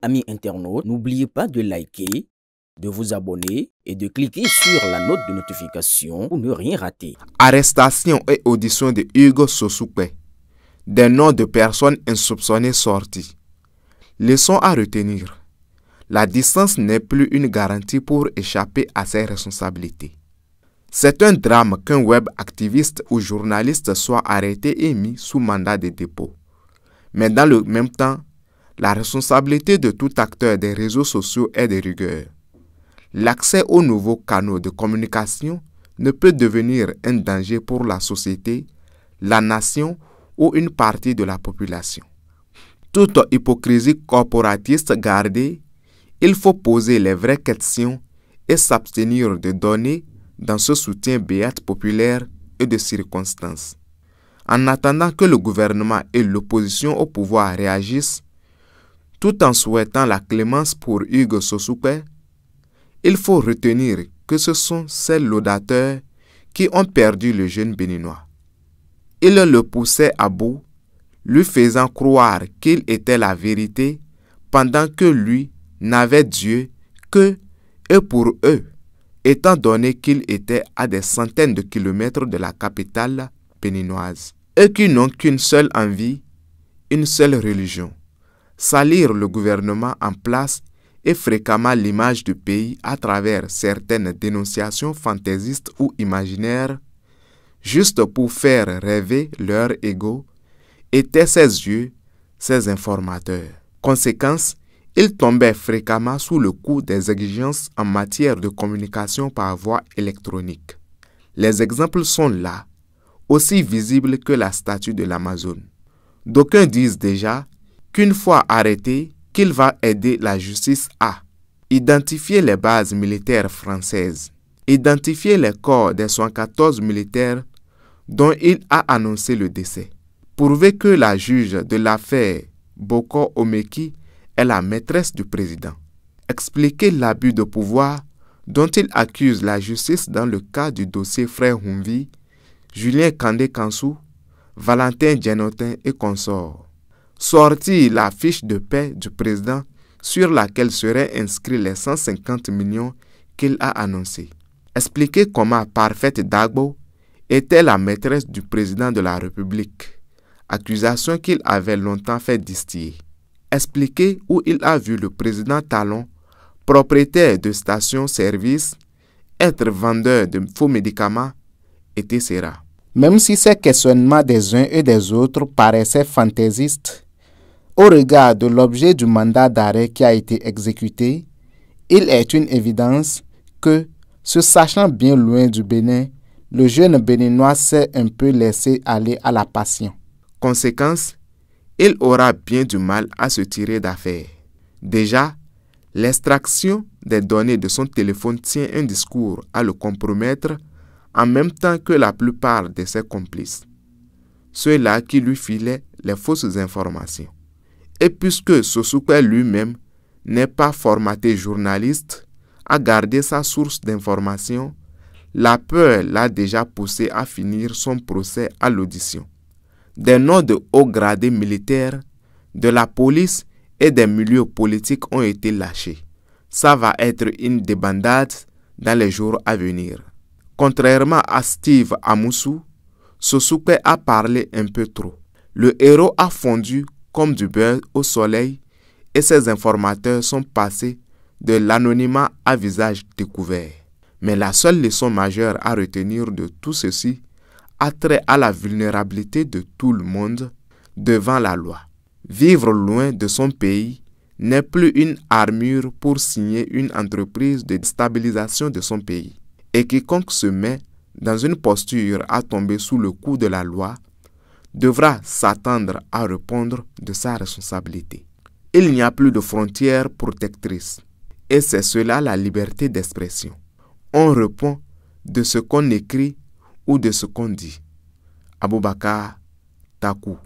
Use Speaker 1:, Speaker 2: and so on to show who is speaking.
Speaker 1: Amis internautes, n'oubliez pas de liker, de vous abonner et de cliquer sur la note de notification pour ne rien rater.
Speaker 2: Arrestation et audition de Hugo Sosukwe. Des noms de personnes insoupçonnées sortis. Leçon à retenir. La distance n'est plus une garantie pour échapper à ses responsabilités. C'est un drame qu'un web activiste ou journaliste soit arrêté et mis sous mandat de dépôt. Mais dans le même temps, la responsabilité de tout acteur des réseaux sociaux est de rigueur. L'accès aux nouveaux canaux de communication ne peut devenir un danger pour la société, la nation ou une partie de la population. Toute hypocrisie corporatiste gardée, il faut poser les vraies questions et s'abstenir de donner dans ce soutien béat populaire et de circonstances. En attendant que le gouvernement et l'opposition au pouvoir réagissent, tout en souhaitant la clémence pour Hugo Sosukwe, il faut retenir que ce sont ces laudateurs qui ont perdu le jeune béninois. Ils le poussaient à bout, lui faisant croire qu'il était la vérité, pendant que lui n'avait Dieu que et pour eux, étant donné qu'il était à des centaines de kilomètres de la capitale béninoise, et qui n'ont qu'une seule envie, une seule religion: salir le gouvernement en place et fréquemment l'image du pays à travers certaines dénonciations fantaisistes ou imaginaires, juste pour faire rêver leur ego, étaient ses yeux, ses informateurs. Conséquence, ils tombaient fréquemment sous le coup des exigences en matière de communication par voie électronique. Les exemples sont là, aussi visibles que la statue de l'Amazone. D'aucuns disent déjà qu'une fois arrêté, qu'il va aider la justice à identifier les bases militaires françaises, identifier les corps des 114 militaires dont il a annoncé le décès, prouver que la juge de l'affaire Boko Omeki est la maîtresse du président, expliquer l'abus de pouvoir dont il accuse la justice dans le cas du dossier Frère Humvi, Julien Kandé-Kansou, Valentin Djenotin et consorts. Sortir la fiche de paix du président sur laquelle seraient inscrits les 150 millions qu'il a annoncés. Expliquer comment Parfait Dagbo était la maîtresse du président de la République, accusation qu'il avait longtemps fait distiller. Expliquer où il a vu le président Talon, propriétaire de stations-service, être vendeur de faux médicaments, etc.
Speaker 3: Même si ces questionnements des uns et des autres paraissaient fantaisistes, au regard de l'objet du mandat d'arrêt qui a été exécuté, il est une évidence que, se sachant bien loin du Bénin, le jeune Béninois s'est un peu laissé aller à la passion.
Speaker 2: Conséquence, il aura bien du mal à se tirer d'affaire. Déjà, l'extraction des données de son téléphone tient un discours à le compromettre en même temps que la plupart de ses complices, ceux-là qui lui filaient les fausses informations. Et puisque Sosukwe lui-même n'est pas formaté journaliste à garder sa source d'information, la peur l'a déjà poussé à finir son procès à l'audition. Des noms de hauts gradés militaires, de la police et des milieux politiques ont été lâchés. Ça va être une débandade dans les jours à venir. Contrairement à Steve Amoussou, Sosukwe a parlé un peu trop. Le héros a fondu comme du beurre au soleil et ses informateurs sont passés de l'anonymat à visage découvert. Mais la seule leçon majeure à retenir de tout ceci a trait à la vulnérabilité de tout le monde devant la loi. Vivre loin de son pays n'est plus une armure pour signer une entreprise de stabilisation de son pays. Et quiconque se met dans une posture à tomber sous le coup de la loi devra s'attendre à répondre de sa responsabilité. Il n'y a plus de frontières protectrices, et c'est cela la liberté d'expression. On répond de ce qu'on écrit ou de ce qu'on dit. Aboubakar Takou.